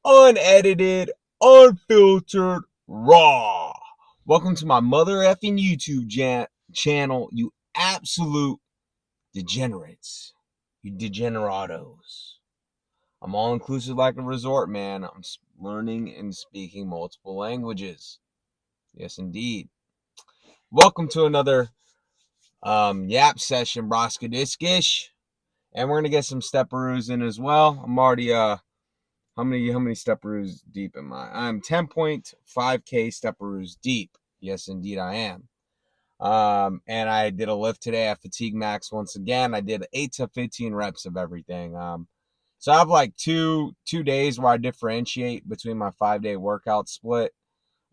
unedited, unfiltered, raw. Welcome to my mother effing YouTube channel, you absolute degenerates, you degenerados. I'm all inclusive like a resort, man. I'm learning and speaking multiple languages. Yes, indeed. Welcome to another Yapp session, Broskadiskish. And we're gonna get some stepperoos in as well. I'm already how many stepperoos deep am I? I'm 10.5k stepperoos deep. Yes, indeed I am. And I did a lift today at Fatigue Max once again. I did 8 to 15 reps of everything. So I have like two days where I differentiate between my 5-day workout split.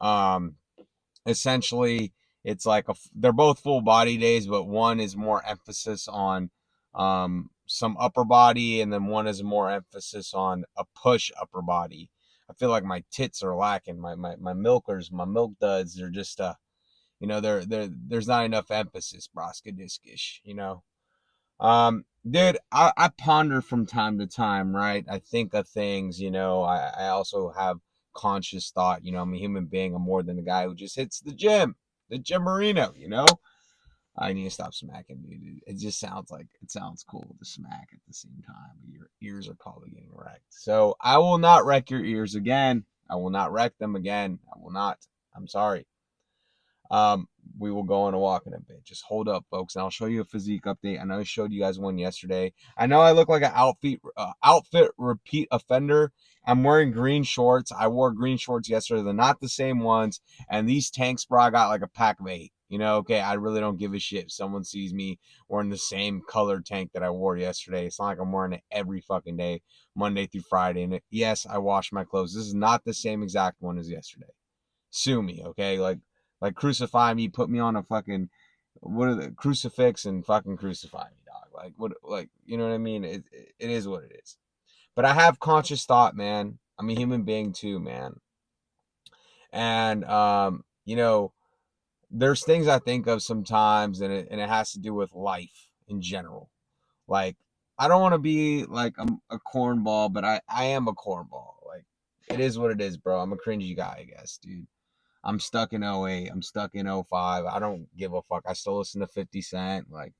Um, Essentially it's like they're both full body days, but one is more emphasis on some upper body, and then one is more emphasis on a push upper body. I feel like my tits are lacking. My milkers, my milk duds, they're just there's not enough emphasis, Braska Diskish, dude, I ponder from time to time, right? I think of things, I also have conscious thought, I'm a human being. I'm more than a guy who just hits the gym marino, I need to stop smacking, dude. It just sounds cool to smack at the same time, but your ears are probably getting wrecked. So I will not wreck your ears again. I will not wreck them again. I will not. I'm sorry. Um, we will go on a walk in a bit. Just hold up, folks, and I'll show you a physique update. I know I showed you guys one yesterday. I know I look like an outfit repeat offender. I'm wearing green shorts. I wore green shorts yesterday. They're not the same ones. And these tanks, bro, I got like a pack of 8. Okay, I really don't give a shit if someone sees me wearing the same colored tank that I wore yesterday. It's not like I'm wearing it every fucking day, Monday through Friday. And yes, I wash my clothes. This is not the same exact one as yesterday. Sue me, okay? Like crucify me, put me on a fucking what are the crucifix and fucking crucify me, dog. Like what, like you know what I mean? It is what it is. But I have conscious thought, man. I'm a human being too, man. And there's things I think of sometimes, and it has to do with life in general. Like I don't want to be like a cornball, but I am a cornball. Like it is what it is, bro. I'm a cringy guy, I guess, dude. I'm stuck in '08. I'm stuck in '05. I don't give a fuck. I still listen to 50 Cent. Like,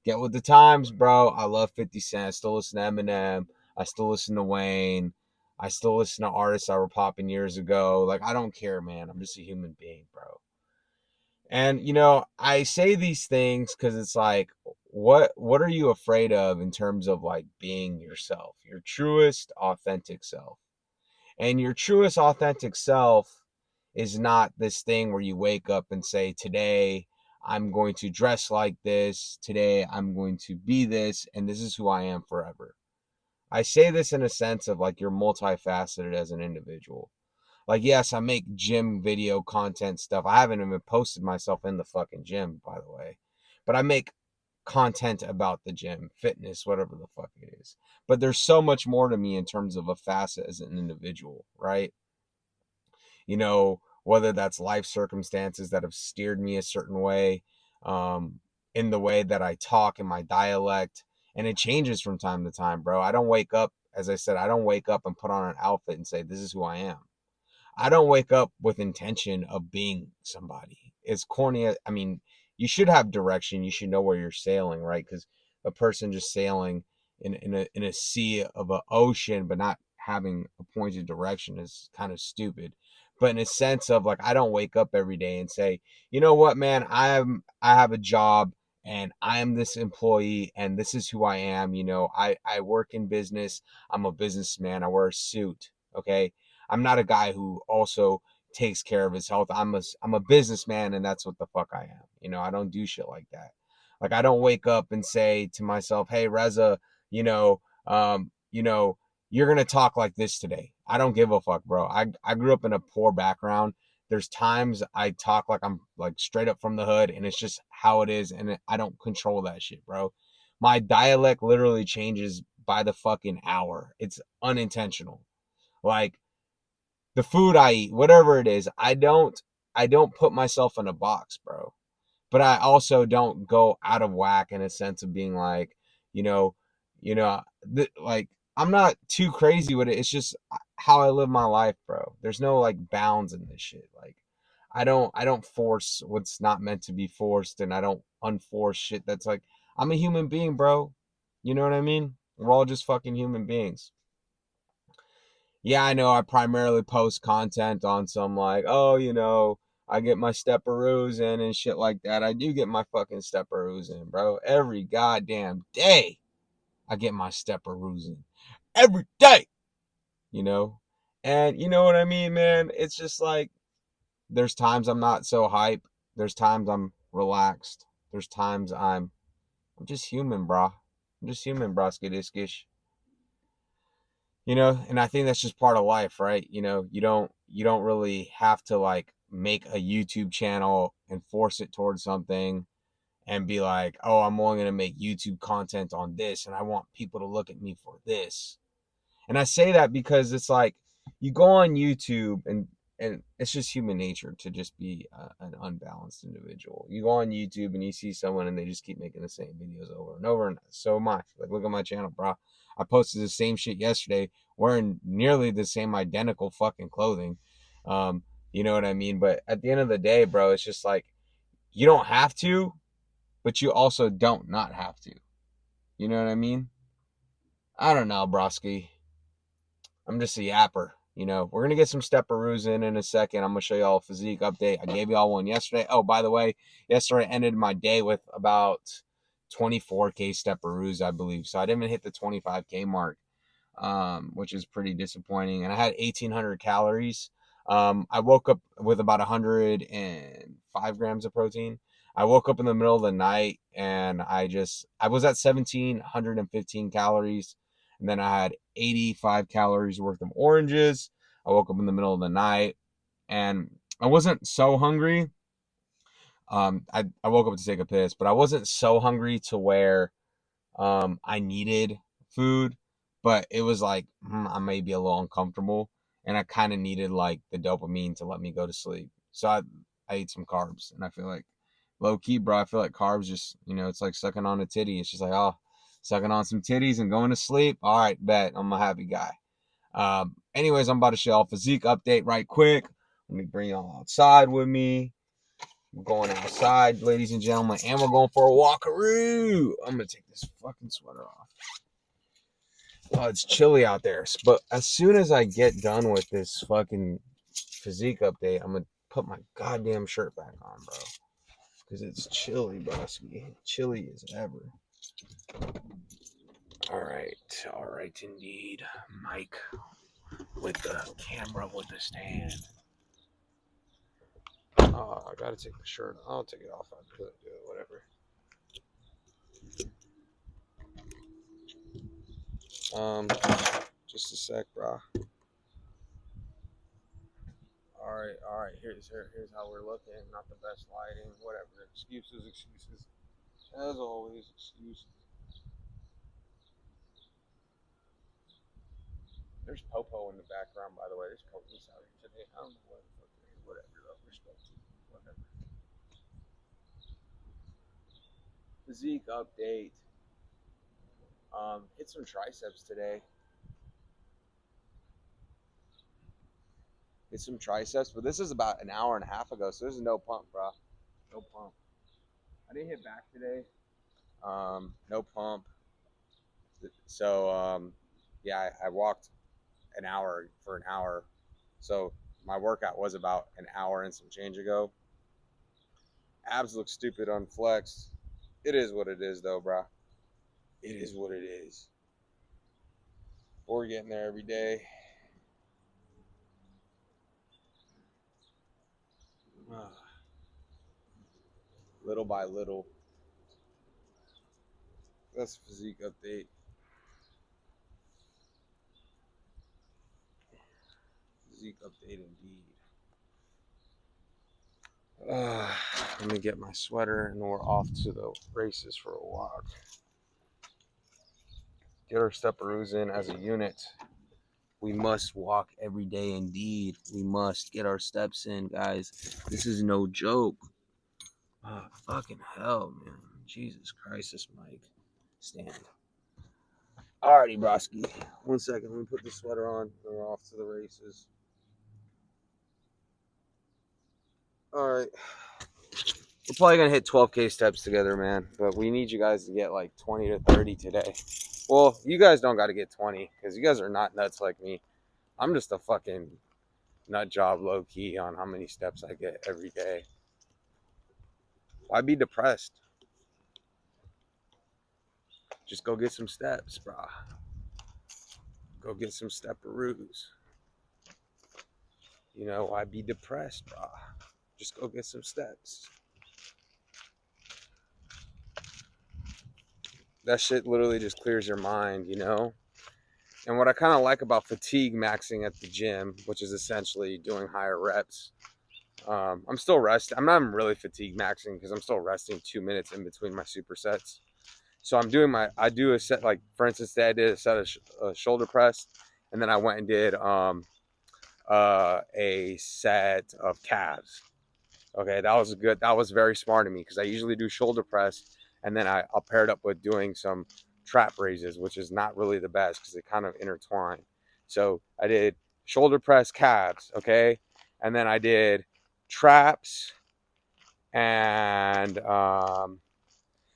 get with the times, bro. I love 50 Cent. I still listen to Eminem. I still listen to Wayne. I still listen to artists that were popping years ago. Like, I don't care, man. I'm just a human being, bro. And, I say these things because it's like, what are you afraid of in terms of like being yourself, your truest, authentic self? And your truest authentic self is not this thing where you wake up and say, today I'm going to dress like this. Today I'm going to be this. And this is who I am forever. I say this in a sense of like you're multifaceted as an individual. Like, yes, I make gym video content stuff. I haven't even posted myself in the fucking gym, by the way. But I make content about the gym, fitness, whatever the fuck it is. But there's so much more to me in terms of a facet as an individual, right? Whether that's life circumstances that have steered me a certain way, in the way that I talk, in my dialect. And it changes from time to time, bro. I don't wake up, as I said, I don't wake up and put on an outfit and say, this is who I am. I don't wake up with intention of being somebody. It's corny. I mean, you should have direction. You should know where you're sailing, right? Because a person just sailing in a sea of an ocean, but not having a pointed direction is kind of stupid. But in a sense of like, I don't wake up every day and say, you know what, man, I have a job and I am this employee and this is who I am. I work in business. I'm a businessman. I wear a suit. Okay. I'm not a guy who also takes care of his health. I'm a businessman, and that's what the fuck I am. I don't do shit like that. Like I don't wake up and say to myself, "Hey, Reza, you know, um, you know, you're gonna talk like this today." I don't give a fuck, bro. I grew up in a poor background. There's times I talk like I'm like straight up from the hood, and it's just how it is, and I don't control that shit, bro. My dialect literally changes by the fucking hour. It's unintentional. Like the food I eat, whatever it is, I don't put myself in a box, bro. But I also don't go out of whack in a sense of being like, you know, like I'm not too crazy with it. It's just how I live my life, bro. There's no like bounds in this shit. Like I don't force what's not meant to be forced, and I don't unforce shit that's like, I'm a human being, bro. You know what I mean? We're all just fucking human beings. Yeah, I know I primarily post content on some like, oh, I get my stepperoos in and shit like that. I do get my fucking stepperoos in, bro. Every goddamn day I get my stepperoos in. Every day, you know? And you know what I mean, man? It's just like, there's times I'm not so hype. There's times I'm relaxed. There's times I'm just human, brah. I'm just human, broski diskish. And I think that's just part of life, right? You don't really have to like make a YouTube channel and force it towards something and be like, oh, I'm only going to make YouTube content on this and I want people to look at me for this. And I say that because it's like, you go on YouTube and it's just human nature to just be an unbalanced individual. You go on YouTube and you see someone and they just keep making the same videos over and over, and so am I. Like, look at my channel, bro. I posted the same shit yesterday, wearing nearly the same identical fucking clothing. You know what I mean? But at the end of the day, bro, it's just like, you don't have to, but you also don't not have to. You know what I mean? I don't know, broski. I'm just a yapper. We're going to get some stepperoos in a second. I'm going to show y'all a physique update. I gave y'all one yesterday. Oh, by the way, yesterday I ended my day with about 24K stepperoos, I believe. So I didn't even hit the 25K mark, which is pretty disappointing. And I had 1,800 calories. I woke up with about 105 grams of protein. I woke up in the middle of the night and I was at 1,715 calories. And then I had 85 calories worth of oranges. I woke up in the middle of the night and I wasn't so hungry. I woke up to take a piss, but I wasn't so hungry to where I needed food, but it was like, I may be a little uncomfortable, and I kind of needed like the dopamine to let me go to sleep. So I ate some carbs, and I feel like, low key, bro, I feel like carbs just, it's like sucking on a titty. It's just like, oh, sucking on some titties and going to sleep. All right, bet. I'm a happy guy. Anyways, I'm about to show y'all physique update right quick. Let me bring y'all outside with me. I'm going outside, ladies and gentlemen, and we're going for a walkaroo. I'm gonna take this fucking sweater off. Oh, it's chilly out there. But as soon as I get done with this fucking physique update, I'm gonna put my goddamn shirt back on, bro. Because it's chilly, broski. Chilly as ever. All right, indeed. Mike with the camera with the stand. Oh, I gotta take the shirt. I'll take it off after I do it, whatever. Just a sec, bro. All right. Here's how we're looking. Not the best lighting. Whatever. Excuses. As always, excuses. There's Popo in the background, by the way. There's police out here today. I don't know what the fuck it is. Whatever. Though. Respect to whatever. Physique update. Hit some triceps today. Hit some triceps, but this is about an hour and a half ago, so there's no pump, bro. No pump. I didn't hit back today. No pump. So yeah, I walked for an hour. So my workout was about an hour and some change ago. Abs look stupid unflexed. It is what it is, though, bro. It is what it is. We're getting there every day. Little by little. That's a physique update. Physique update indeed. Let me get my sweater and we're off to the races for a walk. Get our stepperoos in as a unit. We must walk every day indeed. We must get our steps in, guys. This is no joke. Fucking hell, man. Jesus Christ, this mic stand. Alrighty, Broski. 1 second. Let me put the sweater on. We're off to the races. Alright. We're probably going to hit 12K steps together, man. But we need you guys to get like 20 to 30 today. Well, you guys don't got to get 20 because you guys are not nuts like me. I'm just a fucking nut job low key on how many steps I get every day. Why be depressed? Just go get some steps, brah. Go get some stepperoos. You know, why be depressed, brah? Just go get some steps. That shit literally just clears your mind, you know? And what I kind of like about fatigue maxing at the gym, which is essentially doing higher reps, I'm still resting. I'm not even really fatigue maxing because I'm still resting 2 minutes in between my supersets. So I do a set, like for instance, today I did a set of shoulder press, and then I went and did a set of calves. Okay, that was good. That was very smart of me because I usually do shoulder press, and then I'll pair it up with doing some trap raises, which is not really the best because they kind of intertwine. So I did shoulder press calves, okay, and then I did traps, and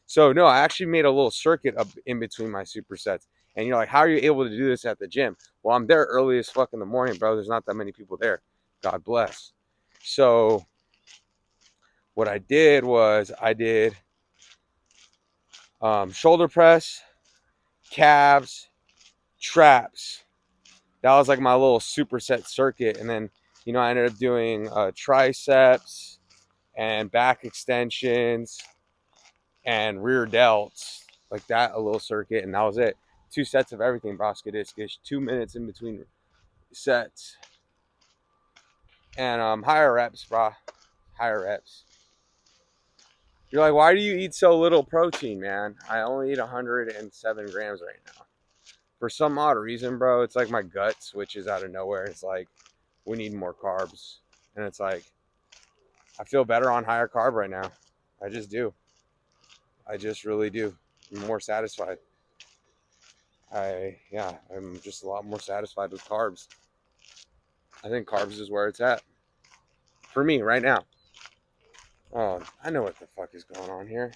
so no, I actually made a little circuit up in between my supersets. And you're like, how are you able to do this at the gym? Well, I'm there early as fuck in the morning, bro. There's not that many people there. God bless. So what I did was I did shoulder press, calves, traps. That was like my little superset circuit. And then, you know, I ended up doing triceps and back extensions and rear delts, like that, a little circuit, and that was it. 2 sets of everything, Broskadiskish. 2 minutes in between sets. And higher reps, bro. Higher reps. You're like, why do you eat so little protein, man? I only eat 107 grams right now. For some odd reason, bro, it's like my gut switches out of nowhere. It's like, we need more carbs. And it's like, I feel better on higher carb right now. I just do. I just really do. I'm more satisfied. I'm just a lot more satisfied with carbs. I think carbs is where it's at. For me, right now. Oh, I know what the fuck is going on here.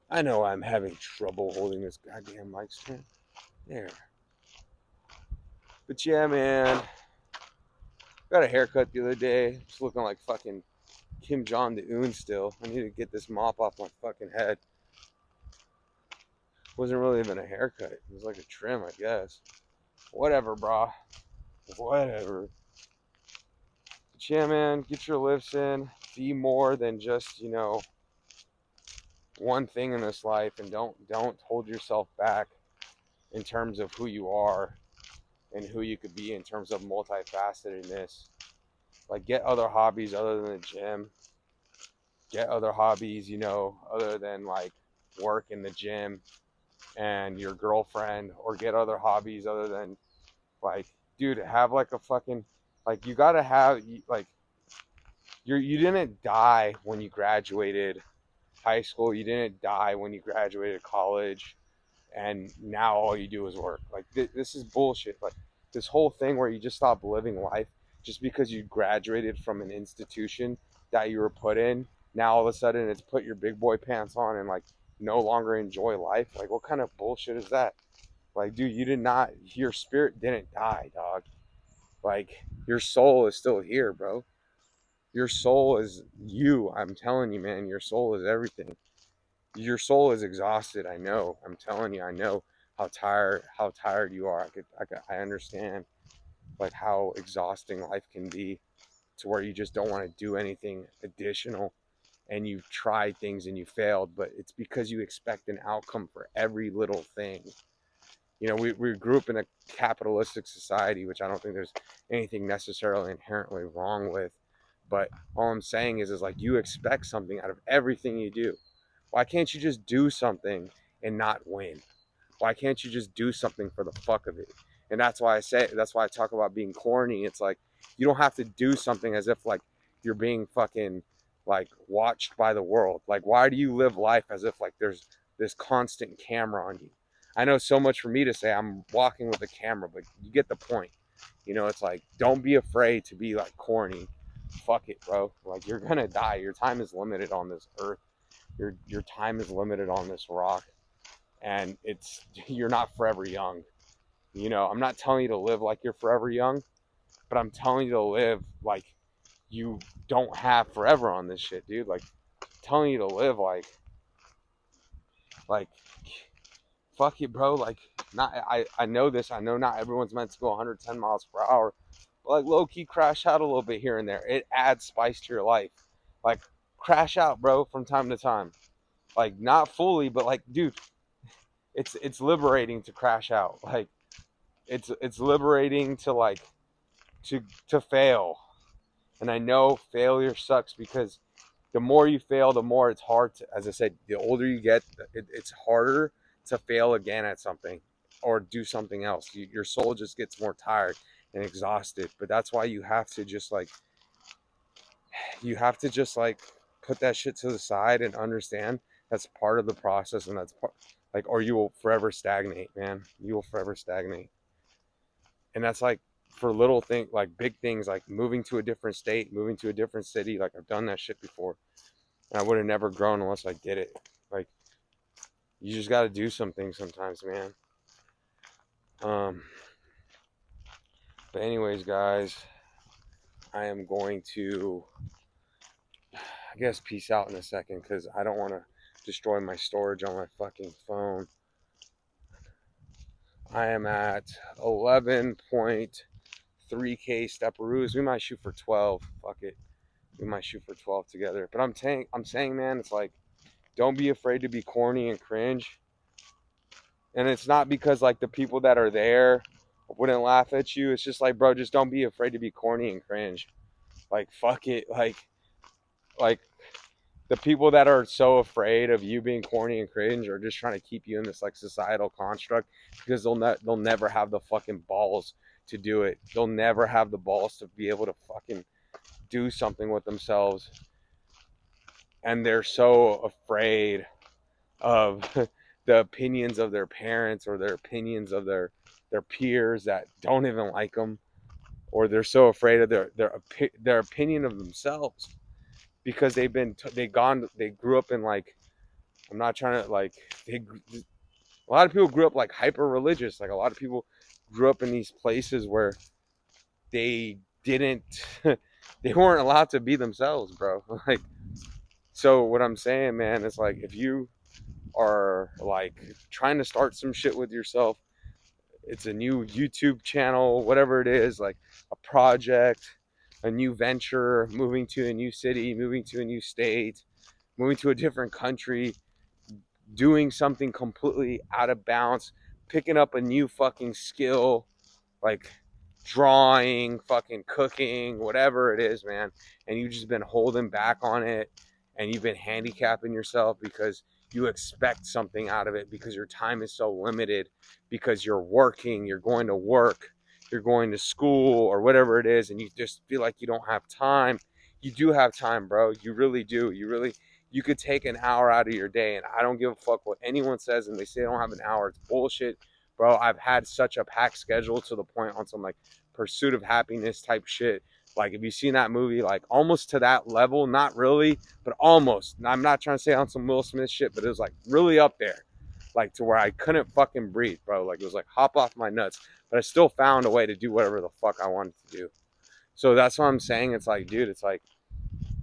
I know I'm having trouble holding this goddamn mic stand. There. But yeah, man. Got a haircut the other day. Just looking like fucking Kim Jong-un still. I need to get this mop off my fucking head. Wasn't really even a haircut. It was like a trim, I guess. Whatever, brah. Whatever. But yeah, man, get your lifts in. Be more than just, you know, one thing in this life, and don't hold yourself back in terms of who you are and who you could be in terms of multifacetedness. Like, get other hobbies other than the gym. Get other hobbies, you know, other than like work in the gym and your girlfriend, or get other hobbies other than like, dude, have like a fucking, like, you gotta have, like, you didn't die when you graduated high school. You didn't die when you graduated college, and now all you do is work. Like, this is bullshit. Like, this whole thing where you just stop living life just because you graduated from an institution that you were put in. Now all of a sudden it's put your big boy pants on and like no longer enjoy life. Like, what kind of bullshit is that? Like, dude, you did not, your spirit didn't die, dog. Like, your soul is still here, bro. Your soul is you. I'm telling you, man, your soul is everything. Your soul is exhausted. I know. I'm telling you, I know how tired you are. I understand like how exhausting life can be, to where you just don't want to do anything additional, and you've tried things and you failed, but it's because you expect an outcome for every little thing. You know, we grew up in a capitalistic society, which I don't think there's anything necessarily inherently wrong with. But all I'm saying is like, you expect something out of everything you do. Why can't you just do something and not win? Why can't you just do something for the fuck of it? And that's why I talk about being corny. It's like, you don't have to do something as if like you're being fucking like watched by the world. Like, why do you live life as if like there's this constant camera on you? I know so much for me to say I'm walking with a camera, but you get the point. You know, it's like, don't be afraid to be like corny. Fuck it, bro. Like, you're gonna die. Your time is limited on this earth. Your time is limited on this rock, and it's you're not forever young. You know, I'm not telling you to live like you're forever young, but I'm telling you to live like you don't have forever on this shit, dude. Like, telling you to live like fuck it, bro. Like, not I know this. I know not everyone's meant to go 110 miles per hour, but like low key crash out a little bit here and there. It adds spice to your life. Like, crash out, bro, from time to time. Like, not fully, but like, dude, it's liberating to crash out. Like, it's liberating to like to fail. And I know failure sucks because the more you fail, the more it's hard to, as I said, the older you get, it's harder to fail again at something or do something else. Your soul just gets more tired and exhausted. But that's why you have to just like put that shit to the side and understand that's part of the process, and that's part, like, or you will forever stagnate, man. You will forever stagnate. And that's like for little things, like big things, like moving to a different state, moving to a different city. Like, I've done that shit before, and I would have never grown unless I did it. Like, you just got to do some things sometimes, man. But anyways, guys, I am going to, I guess, peace out in a second because I don't want to destroy my storage on my fucking phone. I am at 11.3K stepperoos. We might shoot for 12. Fuck it. We might shoot for 12 together. But I'm saying, man, it's like, don't be afraid to be corny and cringe. And it's not because like the people that are there wouldn't laugh at you. It's just like, bro, just don't be afraid to be corny and cringe. Like, fuck it. Like the people that are so afraid of you being corny and cringe are just trying to keep you in this like societal construct because they'll never have the fucking balls to do it. They'll never have the balls to be able to fucking do something with themselves. And they're so afraid of the opinions of their parents or their opinions of their peers that don't even like them, or they're so afraid of their opinion of themselves because they grew up in like, I'm not trying to like, a lot of people grew up like hyper religious. Like, a lot of people grew up in these places where they didn't they weren't allowed to be themselves, bro. Like, so what I'm saying, man, is like, if you are like trying to start some shit with yourself, it's a new YouTube channel, whatever it is, like a project, a new venture, moving to a new city, moving to a new state, moving to a different country, doing something completely out of bounds, picking up a new fucking skill, like drawing, fucking cooking, whatever it is, man, and you've just been holding back on it, and you've been handicapping yourself because you expect something out of it because your time is so limited, because you're working, you're going to work, you're going to school, or whatever it is, and you just feel like you don't have time. You do have time, bro. You really do. You could take an hour out of your day, and I don't give a fuck what anyone says, and they say they don't have an hour. It's bullshit. Bro, I've had such a packed schedule to the point on some like Pursuit of Happiness type shit. Like, if you've seen that movie, like almost to that level, not really, but almost. I'm not trying to say on some Will Smith shit, but it was like really up there. Like, to where I couldn't fucking breathe, bro. Like, it was like hop off my nuts. But I still found a way to do whatever the fuck I wanted to do. So that's what I'm saying. It's like, dude, it's like,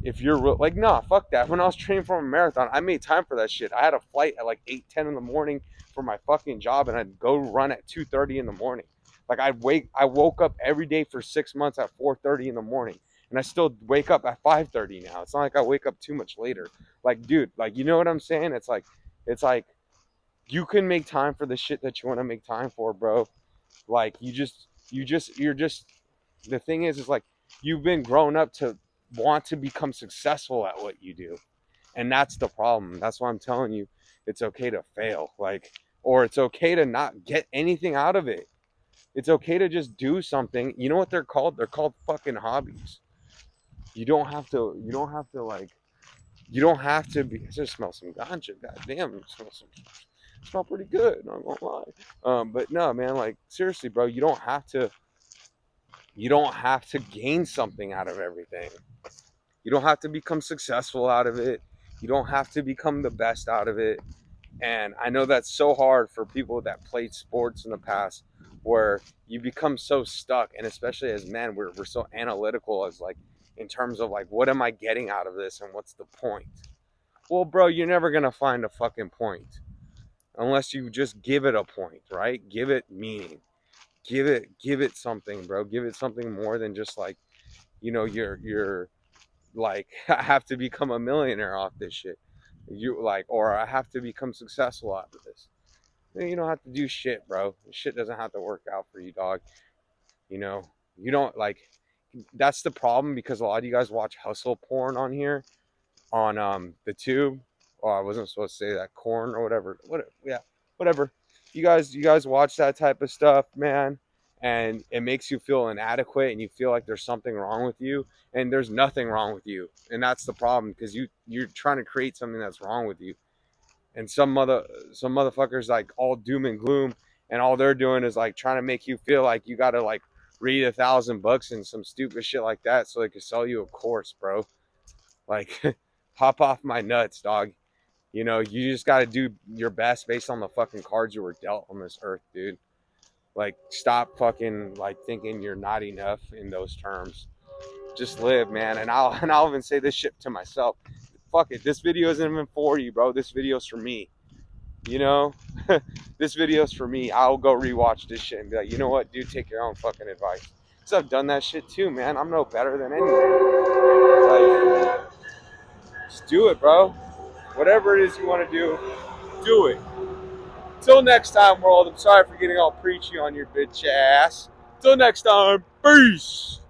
if you're like, nah, fuck that. When I was training for a marathon, I made time for that shit. I had a flight at like 8:10 in the morning for my fucking job, and I'd go run at 2:30 in the morning. Like, I woke up every day for 6 months at 4:30 in the morning, and I still wake up at 5:30 now. It's not like I wake up too much later. Like, dude, like, you know what I'm saying? It's like you can make time for the shit that you want to make time for, bro. Like, you're just, the thing is like, you've been grown up to want to become successful at what you do. And that's the problem. That's why I'm telling you, it's okay to fail. Like, or it's okay to not get anything out of it. It's okay to just do something. You know what they're called? They're called fucking hobbies. You don't have to be, I just smell some ganja. God damn, smell some. Smell pretty good, not gonna lie. But no, man, like seriously, bro, you don't have to gain something out of everything. You don't have to become successful out of it. You don't have to become the best out of it. And I know that's so hard for people that played sports in the past, where you become so stuck. And especially as men, we're so analytical as like, in terms of like, what am I getting out of this and what's the point? Well, bro, you're never going to find a fucking point unless you just give it a point, right? Give it meaning. Give it something, bro. Give it something more than just like, you're like, I have to become a millionaire off this shit. You like, or I have to become successful out of this. You don't have to do shit, bro. Shit doesn't have to work out for you, dog. You know, you don't like. That's the problem, because a lot of you guys watch hustle porn on here, on the tube. Oh, I wasn't supposed to say that, corn or whatever. Yeah, whatever. You guys watch that type of stuff, man, and it makes you feel inadequate, and you feel like there's something wrong with you, and there's nothing wrong with you, and that's the problem, because you're trying to create something that's wrong with you. And some motherfuckers like all doom and gloom, and all they're doing is like trying to make you feel like you gotta like read 1,000 books and some stupid shit like that so they can sell you a course, bro. Like, hop off my nuts, dog. You just got to do your best based on the fucking cards you were dealt on this earth, dude. Like, stop fucking like thinking you're not enough in those terms. Just live, man. And I'll even say this shit to myself. Fuck it. This video isn't even for you, bro. This video's for me. You know, this video's for me. I'll go rewatch this shit and be like, you know what, dude, take your own fucking advice. Cause I've done that shit too, man. I'm no better than anyone. Like, just do it, bro. Whatever it is you want to do it. Till next time, world. I'm sorry for getting all preachy on your bitch ass. Till next time, peace.